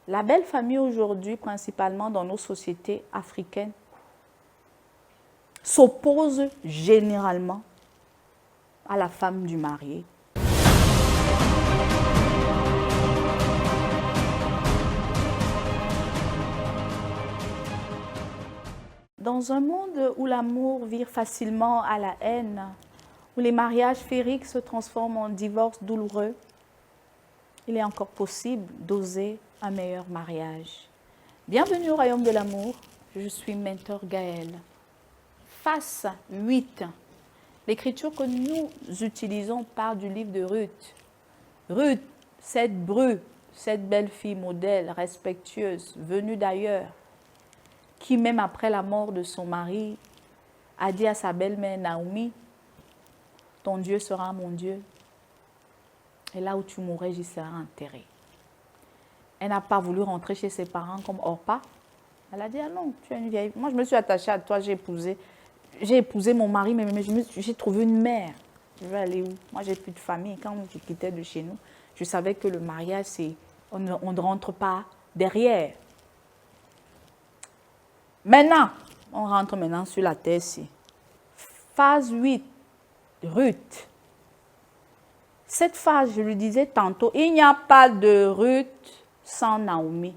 La belle famille aujourd'hui, principalement dans nos sociétés africaines, s'oppose généralement à la femme du marié. Dans un monde où l'amour vire facilement à la haine, où les mariages féeriques se transforment en divorces douloureux, il est encore possible d'oser un meilleur mariage. Bienvenue au royaume de l'amour, je suis Mentor Gaëlle. Face 8, l'écriture que nous utilisons part du livre de Ruth. Ruth, cette bru, cette belle fille modèle, respectueuse, venue d'ailleurs, qui même après la mort de son mari, a dit à sa belle-mère Naomi, « Ton Dieu sera mon Dieu, et là où tu mourrais, j'y serai enterrée. » Elle n'a pas voulu rentrer chez ses parents comme Orpa. Elle a dit, « Ah non, tu es une vieille. Moi, je me suis attachée à toi, j'ai épousé mon mari, mais j'ai trouvé une mère. Je vais aller où? Moi, j'ai plus de famille. Quand je quittais de chez nous, je savais que le mariage, c'est on ne rentre pas derrière. » Maintenant, on rentre maintenant sur la terre-ci. Phase 8, Ruth. Cette phase, je le disais tantôt, il n'y a pas de Ruth sans Naomi.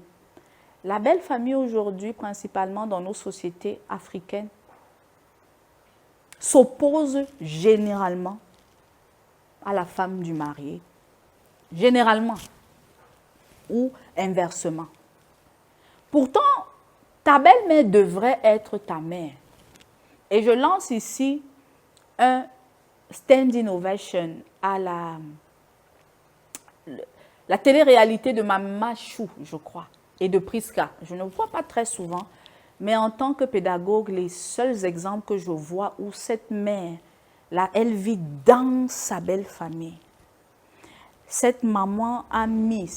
La belle famille aujourd'hui, principalement dans nos sociétés africaines, s'oppose généralement à la femme du marié. Généralement. Ou inversement. Pourtant, ta belle-mère devrait être ta mère. Et je lance ici un stand-in ovation à la télé-réalité de Mama Chou, je crois, et de Priska. Je ne vois pas très souvent, mais en tant que pédagogue, les seuls exemples que je vois où cette mère, là, elle vit dans sa belle famille. Cette maman a mis,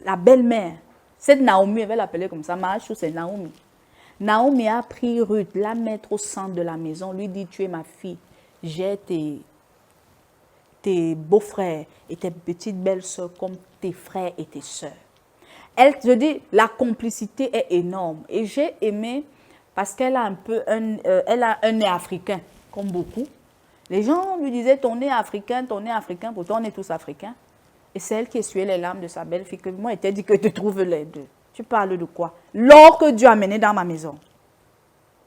la belle-mère, cette Naomi, elle va l'appeler comme ça, Mama Chou, c'est Naomi. Naomi a pris Ruth, la mettre au centre de la maison, lui dit, tu es ma fille, j'ai tes beaux-frères et tes petites belles-sœurs comme tes frères et tes sœurs. Je dis, la complicité est énorme. Et j'ai aimé, parce qu'elle a elle a un nez africain, comme beaucoup. Les gens lui disaient, ton nez africain, pourtant on est tous africains. Et c'est elle qui essuyait les larmes de sa belle-fille, que moi, elle t'a dit que tu trouves les deux. Tu parles de quoi? L'or que Dieu a mené dans ma maison.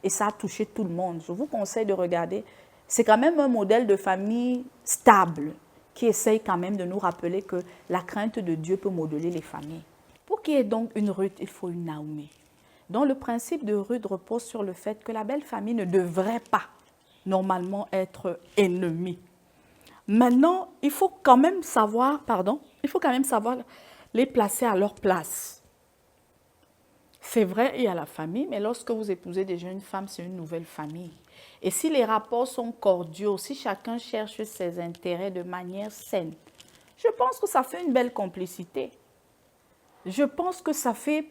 Et ça a touché tout le monde. Je vous conseille de regarder. C'est quand même un modèle de famille stable qui essaye quand même de nous rappeler que la crainte de Dieu peut modeler les familles. Pour qu'il y ait donc une Ruth, il faut une Naomi. Donc le principe de Ruth repose sur le fait que la belle famille ne devrait pas normalement être ennemie. Maintenant, il faut quand même savoir les placer à leur place. C'est vrai, il y a la famille, mais lorsque vous épousez déjà une femme, c'est une nouvelle famille. Et si les rapports sont cordiaux, si chacun cherche ses intérêts de manière saine, je pense que ça fait une belle complicité. Je pense que ça fait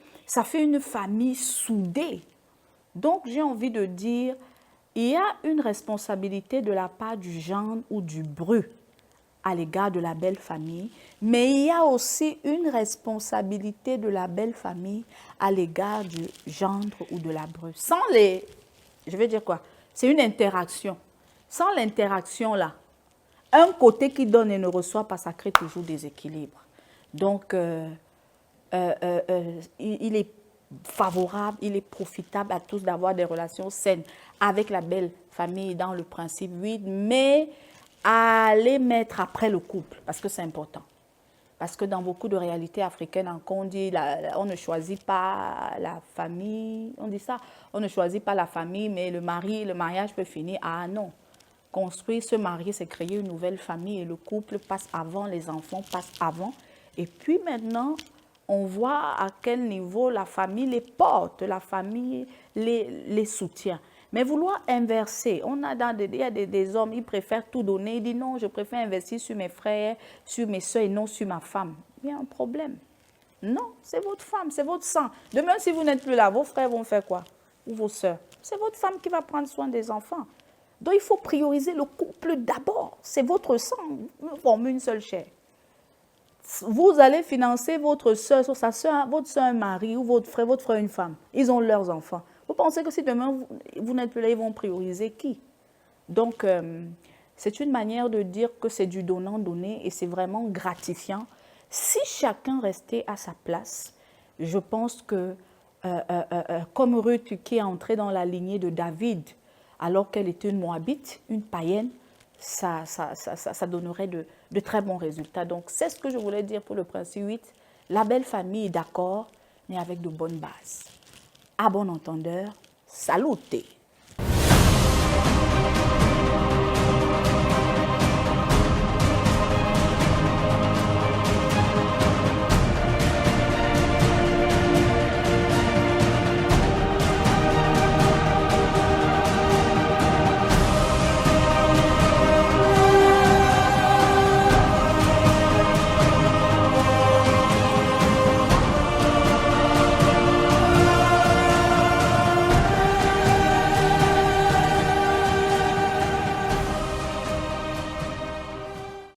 une famille soudée. Donc, j'ai envie de dire, il y a une responsabilité de la part du gendre ou du bru à l'égard de la belle famille, mais il y a aussi une responsabilité de la belle famille à l'égard du gendre ou de la bru. Je vais dire quoi? C'est une interaction. Sans l'interaction là, un côté qui donne et ne reçoit pas, ça crée toujours des équilibres. Donc, il est favorable, il est profitable à tous d'avoir des relations saines avec la belle famille dans le principe 8, mais à les mettre après le couple, parce que c'est important. Parce que dans beaucoup de réalités africaines, on dit on ne choisit pas la famille, on dit ça, on ne choisit pas la famille, mais le mariage peut finir. Ah non, construire, se marier, c'est créer une nouvelle famille et le couple passe avant, les enfants passent avant. Et puis maintenant, on voit à quel niveau la famille les porte, la famille les soutient. Mais vouloir inverser, il y a des hommes, ils préfèrent tout donner. Ils disent non, je préfère investir sur mes frères, sur mes soeurs et non sur ma femme. Il y a un problème. Non, c'est votre femme, c'est votre sang. Demain, si vous n'êtes plus là, vos frères vont faire quoi? Ou vos soeurs? C'est votre femme qui va prendre soin des enfants. Donc, il faut prioriser le couple d'abord. C'est votre sang. Vous formez une seule chair. vous allez financer votre soeur, sa soeur, votre soeur un mari ou votre frère une femme. Ils ont leurs enfants. Vous pensez que si demain vous n'êtes plus là, ils vont prioriser qui? Donc, c'est une manière de dire que c'est du donnant-donner et c'est vraiment gratifiant. Si chacun restait à sa place, je pense que, comme Ruth qui est entrée dans la lignée de David, alors qu'elle était une Moabite, une païenne, ça donnerait de très bons résultats. Donc, c'est ce que je voulais dire pour le principe 8. La belle famille, d'accord, mais avec de bonnes bases. À bon entendeur, salutez!